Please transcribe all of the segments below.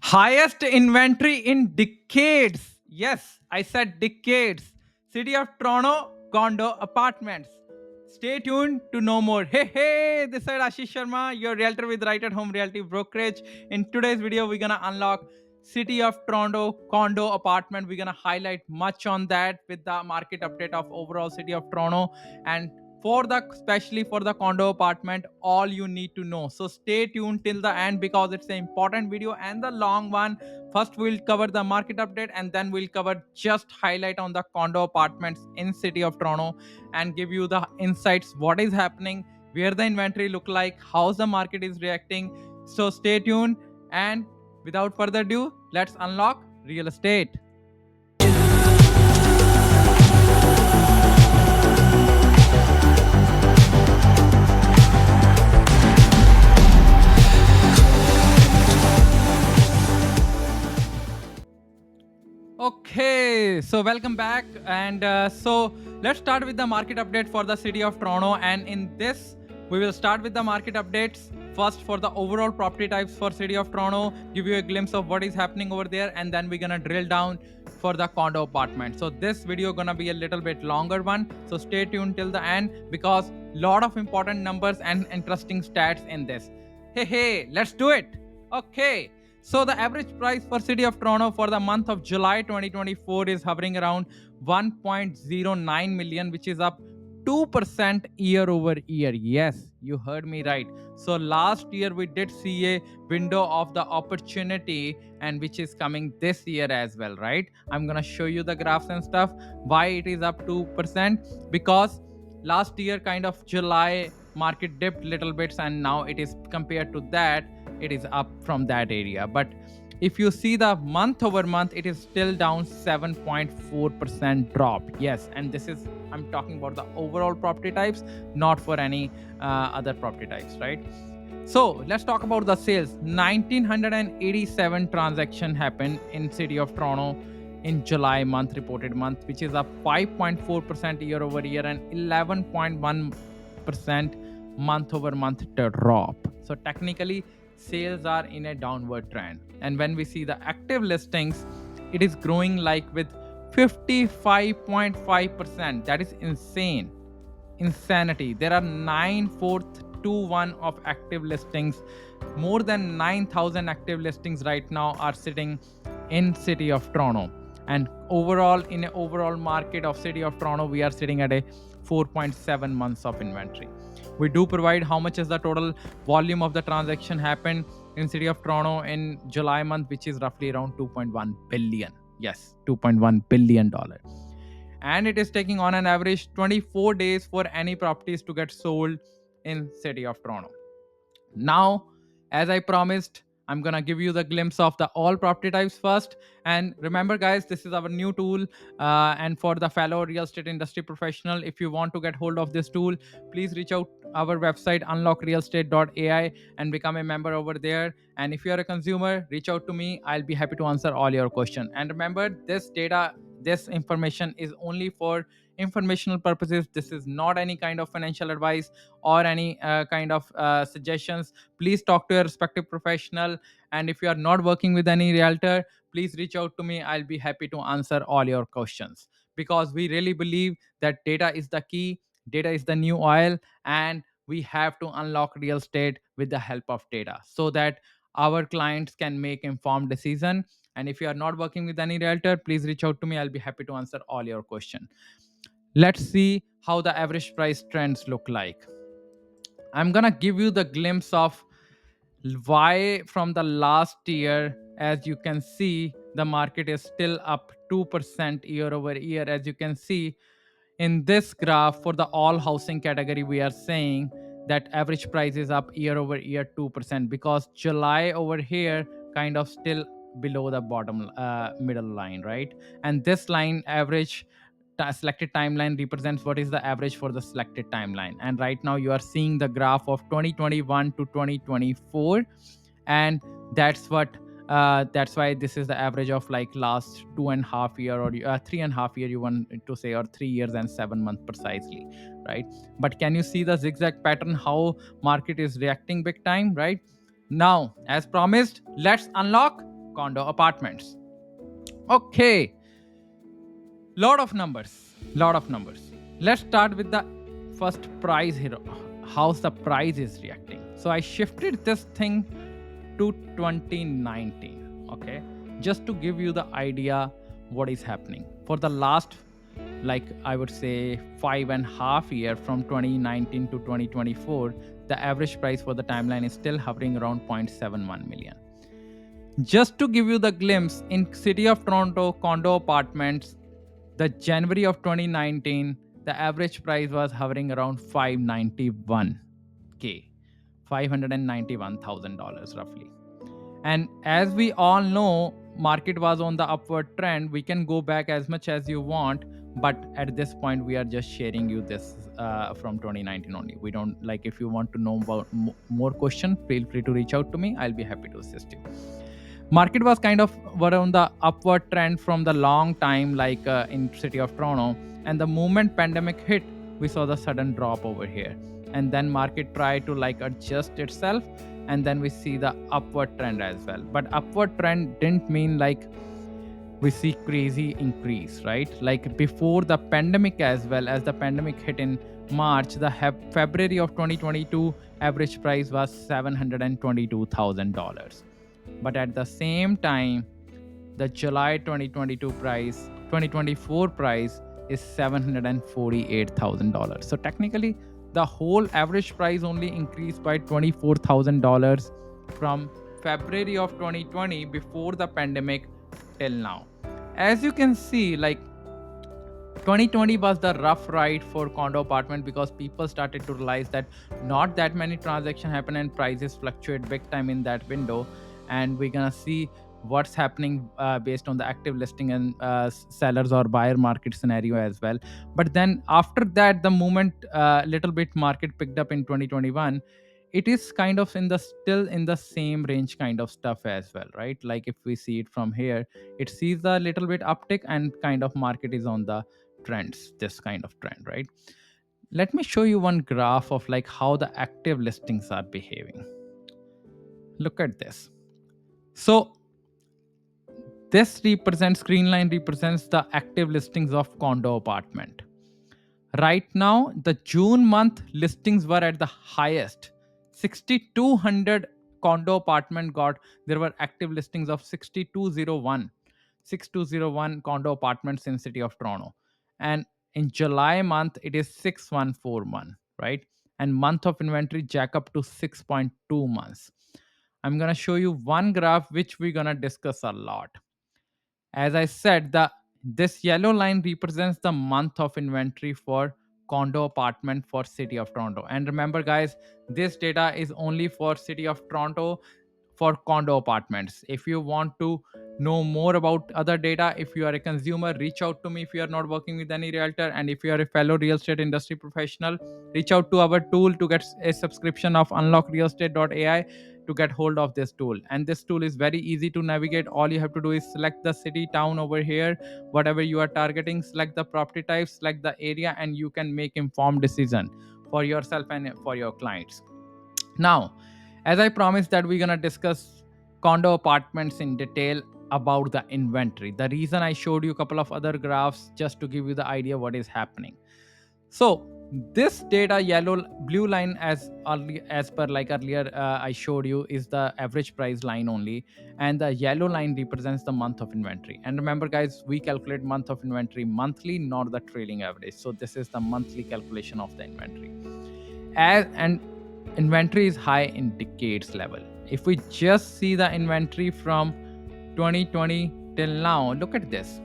Highest inventory in decades. Yes, I said decades. City of Toronto condo apartments. Stay tuned to know more. Hey, this is Ashish Sharma, your realtor with Right at Home Realty Brokerage. In today's video, we're gonna unlock City of Toronto condo apartment. We're gonna highlight much on that with the market update of overall City of Toronto and especially for the condo apartment, all you need to know. So stay tuned till the end because it's an important video and the long one. First we'll cover the market update and then we'll cover just highlight on the condo apartments in City of Toronto and give you the insights, what is happening, where the inventory look like, how the market is reacting. So stay tuned, and without further ado, let's unlock real estate. Okay, so welcome back, and so let's start with the market update for the City of Toronto. And in this, we will start with the market updates first for the overall property types for City of Toronto, give you a glimpse of what is happening over there, and then we're gonna drill down for the condo apartment. So this video gonna be a little bit longer one, so stay tuned till the end because lot of important numbers and interesting stats in this. Hey, let's do it. Okay. So the average price for City of Toronto for the month of July 2024 is hovering around 1.09 million, which is up 2% year over year. Yes, you heard me right. So last year we did see a window of the opportunity, and which is coming this year as well, right? I'm gonna show you the graphs and stuff. Why it is up 2%? Because last year kind of July market dipped little bits, and now it is compared to that it is up from that area. But if you see the month over month, it is still down 7.4% drop. Yes, and this is, I'm talking about the overall property types, not for any other property types, right? So let's talk about the sales. 1987 transaction happened in City of Toronto in July month, reported month, which is up 5.4% year over year and 11.1% month over month drop. So technically sales are in a downward trend. And when we see the active listings, it is growing like with 55.5%. That is insane. Insanity. There are 9,421 of active listings. More than 9,000 active listings right now are sitting in City of Toronto. And overall, in an overall market of City of Toronto, we are sitting at a 4.7 months of inventory. We do provide how much is the total volume of the transaction happened in City of Toronto in July month, which is roughly around 2.1 billion. Yes, $2.1 billion. And it is taking on an average 24 days for any properties to get sold in City of Toronto. Now, as I promised, I'm gonna give you the glimpse of the all property types first. And remember, guys, this is our new tool. And for the fellow real estate industry professional, if you want to get hold of this tool, please reach out our website unlockrealestate.ai and become a member over there. And if you're a consumer, reach out to me. I'll be happy to answer all your questions. And remember, this information is only for informational purposes. This is not any kind of financial advice or any kind of suggestions. Please talk to your respective professional. And if you are not working with any realtor, please reach out to me. I'll be happy to answer all your questions because we really believe that data is the key. Data is the new oil, and we have to unlock real estate with the help of data so that our clients can make informed decision. And if you are not working with any realtor, please reach out to me. I'll be happy to answer all your questions. Let's see how the average price trends look like. I'm gonna give you the glimpse of why from the last year. As you can see, the market is still up 2% year over year. As you can see in this graph, for the all housing category, we are saying that average price is up year over year 2% because July over here kind of still below the bottom middle line, right? And this line average selected timeline represents what is the average for the selected timeline. And right now you are seeing the graph of 2021 to 2024, and that's why this is the average of like last 2.5 year or 3.5 year, you want to say, or 3 years and 7 months precisely, right? But can you see the zigzag pattern, how market is reacting big time, right? Now, as promised, let's unlock condo apartments. Okay, lot of numbers. Let's start with the first price here. How's the price is reacting? So I shifted this thing to 2019. Okay, just to give you the idea what is happening for the last, like I would say, 5.5 year, from 2019 to 2024. The average price for the timeline is still hovering around 0.71 million. Just to give you the glimpse, in city of Toronto condo apartments, the January of 2019, the average price was hovering around 591k, $591,000 roughly. And as we all know, market was on the upward trend. We can go back as much as you want, but at this point we are just sharing you this from 2019 only. We don't, like, if you want to know about more question, feel free to reach out to me. I'll be happy to assist you. Market was kind of were on the upward trend from the long time, like in city of Toronto, and the moment pandemic hit, we saw the sudden drop over here, and then market tried to like adjust itself, and then we see the upward trend as well. But upward trend didn't mean like we see crazy increase, right? Like before the pandemic, as well as the pandemic hit in March, the February of 2022 average price was $722,000. But at the same time, the July 2024 price is $748,000. So technically, the whole average price only increased by $24,000 from February of 2020, before the pandemic, till now. As you can see, like 2020 was the rough ride for condo apartment, because people started to realize that not that many transactions happen and prices fluctuate big time in that window. And we're gonna see what's happening based on the active listing and sellers or buyer market scenario as well. But then after that, the moment little bit market picked up in 2021, it is kind of in the still in the same range kind of stuff as well, right? Like if we see it from here, it sees a little bit uptick, and kind of market is on the trends, this kind of trend, right? Let me show you one graph of like how the active listings are behaving. Look at this. So this represents, green line represents the active listings of condo apartment. Right now, the June month listings were at the highest. 6,200 condo apartment got, there were active listings of 6201 condo apartments in city of Toronto. And in July month, it is 6141, right? And month of inventory jack up to 6.2 months. I'm going to show you one graph which we're going to discuss a lot. As I said, the this yellow line represents the month of inventory for condo apartment for city of Toronto. And remember guys, this data is only for city of Toronto for condo apartments. If you want to know more about other data, if you are a consumer, reach out to me. If you are not working with any realtor, and if you are a fellow real estate industry professional, reach out to our tool to get a subscription of unlockrealestate.ai to get hold of this tool. And this tool is very easy to navigate. All you have to do is select the city, town over here, whatever you are targeting, select the property type, select the area, and you can make informed decision for yourself and for your clients. Now, as I promised that we're going to discuss condo apartments in detail about the inventory. The reason I showed you a couple of other graphs just to give you the idea what is happening. So this data, yellow blue line, as per like earlier I showed you, is the average price line only, and the yellow line represents the month of inventory. And remember guys, we calculate month of inventory monthly, not the trailing average. So this is the monthly calculation of the inventory. And inventory is high in decades level. If we just see the inventory from 2020 till now, look at this.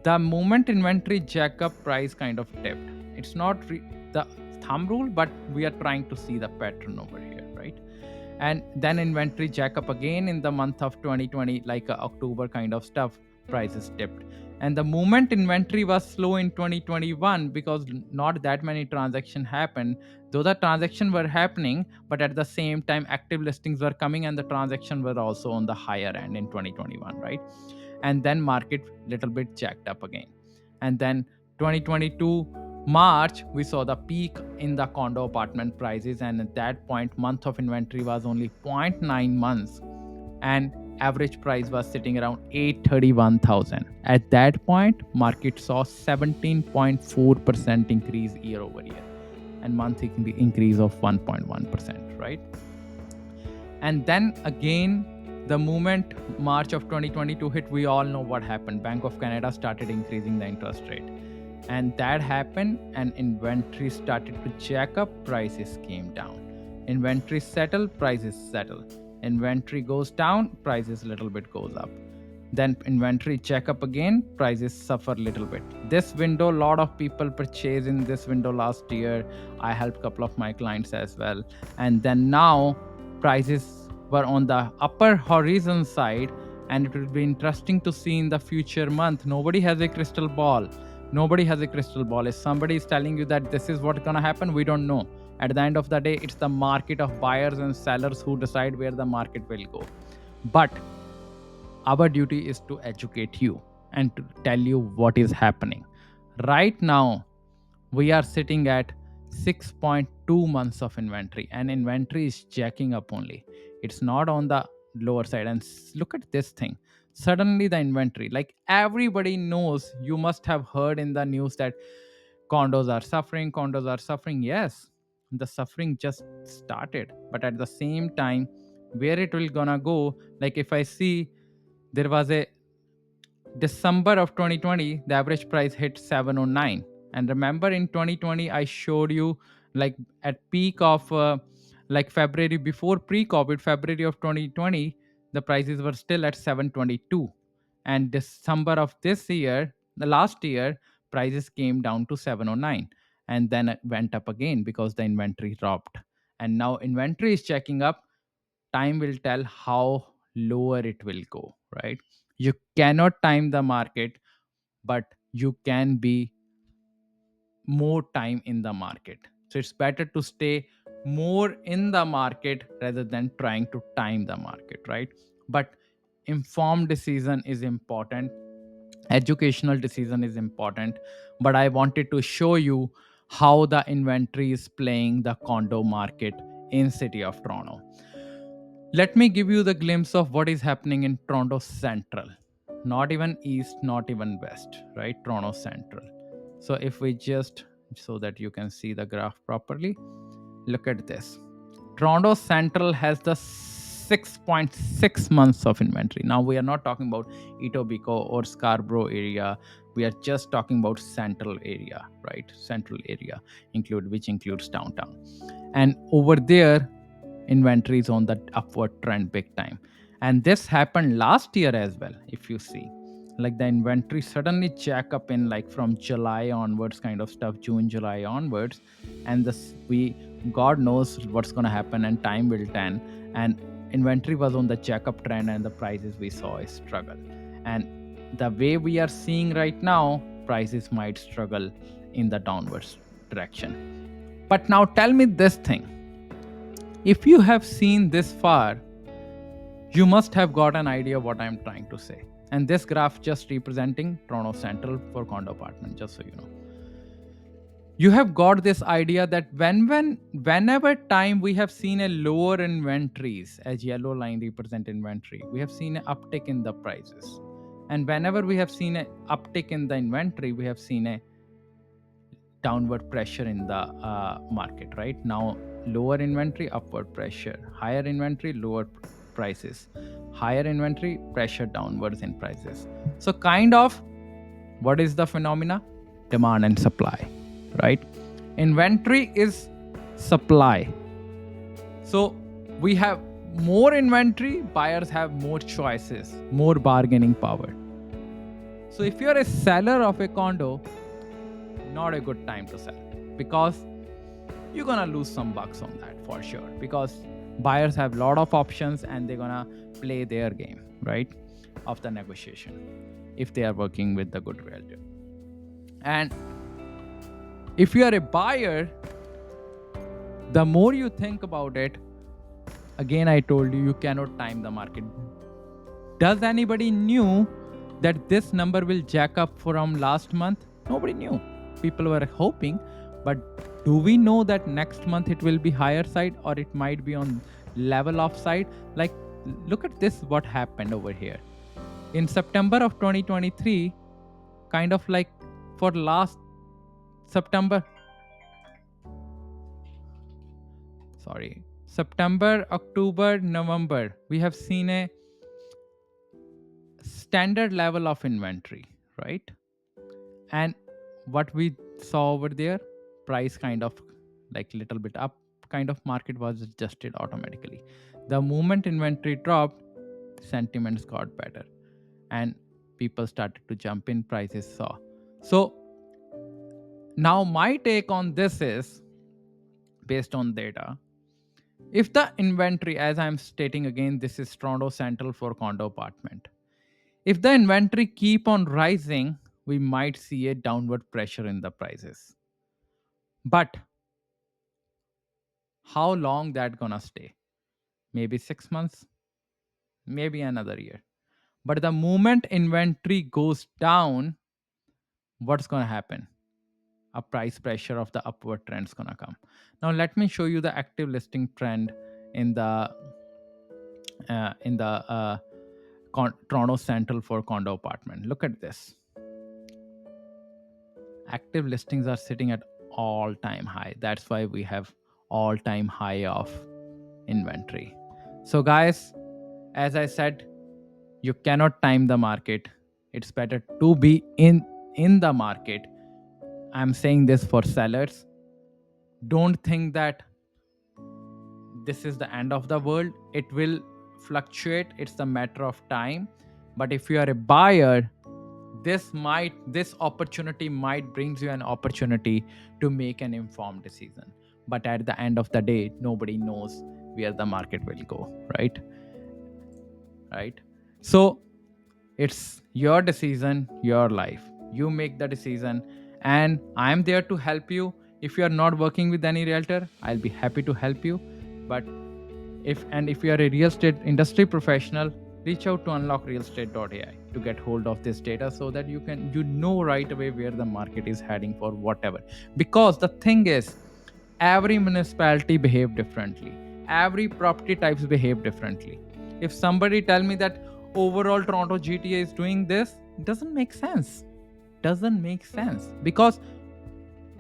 The moment inventory jack up, price kind of dipped. It's not the thumb rule, but we are trying to see the pattern over here, right? And then inventory jack up again in the month of 2020, like October kind of stuff, prices dipped. And the moment inventory was slow in 2021, because not that many transactions happened, though the transactions were happening, but at the same time active listings were coming, and the transactions were also on the higher end in 2021, right? And then market little bit jacked up again. And then 2022 March, we saw the peak in the condo apartment prices, and at that point month of inventory was only 0.9 months, and average price was sitting around 831,000. At that point, market saw 17.4% increase year over year and monthly increase of 1.1%, right? And then again, the moment March of 2022 hit, we all know what happened. Bank of Canada started increasing the interest rate. And that happened, and inventory started to jack up, prices came down. Inventory settle, prices settle. Inventory goes down, prices little bit goes up. Then inventory check up again, prices suffer little bit. This window, lot of people purchased in this window last year. I helped a couple of my clients as well. And then now prices were on the upper horizon side, and it will be interesting to see in the future month. Nobody has a crystal ball. Nobody has a crystal ball. If somebody is telling you that this is what's going to happen, we don't know. At the end of the day, it's the market of buyers and sellers who decide where the market will go. But our duty is to educate you and to tell you what is happening. Right now, we are sitting at 6.2 months of inventory, and inventory is jacking up only. It's not on the lower side. And look at this thing. Suddenly, the inventory, like everybody knows, you must have heard in the news that condos are suffering, condos are suffering. Yes, the suffering just started. But at the same time, where it will gonna go, like if I see there was a December of 2020, the average price hit 709. And remember in 2020, I showed you like at peak of like February before pre-COVID, February of 2020, the prices were still at 722. And December of this year, the last year, prices came down to 709 and then it went up again because the inventory dropped. And now inventory is checking up. Time will tell how lower it will go, right? You cannot time the market, but you can be more time in the market. So it's better to stay more in the market rather than trying to time the market, right? But informed decision is important, educational decision is important. But I wanted to show you how the inventory is playing the condo market in city of Toronto. Let me give you the glimpse of what is happening in Toronto Central. Not even East, not even West, right? Toronto Central. So if we just, so that you can see the graph properly, look at this. Toronto Central has the 6.6 months of inventory. Now we are not talking about Etobicoke or Scarborough area. We are just talking about central area, right? Central area which includes downtown. And over there, inventory is on the upward trend big time. And this happened last year as well. If you see, like the inventory suddenly jack up in like from July onwards kind of stuff, June, July onwards. And this, we, God knows what's going to happen and time will tell. And inventory was on the jack up trend and the prices we saw a struggle. And the way we are seeing right now, prices might struggle in the downwards direction. But now tell me this thing. If you have seen this far, you must have got an idea what I'm trying to say. And this graph just representing Toronto Central for condo apartment, just so you know. You have got this idea that whenever time we have seen a lower inventories, as yellow line represent inventory, we have seen an uptick in the prices. And whenever we have seen an uptick in the inventory, we have seen a downward pressure in the market, right? Now, lower inventory, upward pressure. Higher inventory, lower prices. Higher inventory, pressure downwards in prices. So kind of, what is the phenomena? Demand and supply, right? Inventory is supply. So we have more inventory, buyers have more choices, more bargaining power. So if you're a seller of a condo, not a good time to sell, because you're gonna lose some bucks on that for sure, because buyers have a lot of options and they're gonna play their game, right, of the negotiation if they are working with the good realtor. And if you are a buyer, the more you think about it, again I told you, you cannot time the market. Does anybody knew that this number will jack up from last month? Nobody knew. People were hoping, but do we know that next month it will be higher side or it might be on level of side? Like Look at this, what happened over here. In September of 2023, kind of like for last September, September, October, November, we have seen a standard level of inventory, right? And what we saw over there, price kind of like little bit up, kind of market was adjusted automatically. The moment inventory dropped, sentiments got better and people started to jump in, prices saw. So now my take on this is based on data. If the inventory, as I'm stating again, this is Toronto Central for condo apartment. If the inventory keep on rising, we might see a downward pressure in the prices. But how long that gonna stay? Maybe 6 months, maybe another year. But the moment inventory goes down, what's gonna happen? A price pressure of the upward trend is gonna come. Now let me show you the active listing trend in the Toronto Central for condo apartment. Look at this. Active listings are sitting at all-time high. That's why we have all-time high of inventory. So guys, as I said, you cannot time the market. It's better to be in the market. I'm saying this for sellers. Don't think that this is the end of the world. It will fluctuate. It's a matter of time. But if you are a buyer, this opportunity might brings you an opportunity to make an informed decision. But at the end of the day, nobody knows where the market will go, right? So it's your decision, your life. You make the decision, and I'm there to help you. If you are not working with any realtor, I'll be happy to help you. But if you are a real estate industry professional, reach out to unlockrealestate.ai to get hold of this data so that you know right away where the market is heading for whatever. Because the thing is, every municipality behave differently. Every property types behave differently. If somebody tell me that overall Toronto GTA is doing this, doesn't make sense. Because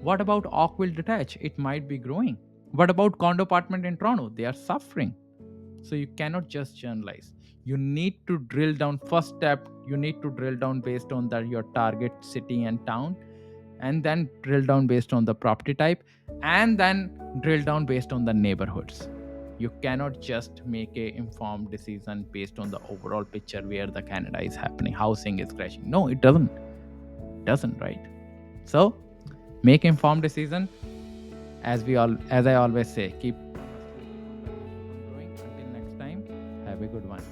what about Oakville detached? It might be growing. What about condo apartment in Toronto? They are suffering. So you cannot just generalize. You need to drill down. First step, you need to drill down based on your target city and town, and then drill down based on the property type, and then drill down based on the neighborhoods. You cannot just make a informed decision based on the overall picture where the Canada is happening, housing is crashing. No, it doesn't, right? So make informed decision. As I always say, keep growing. Until next time, have a good one.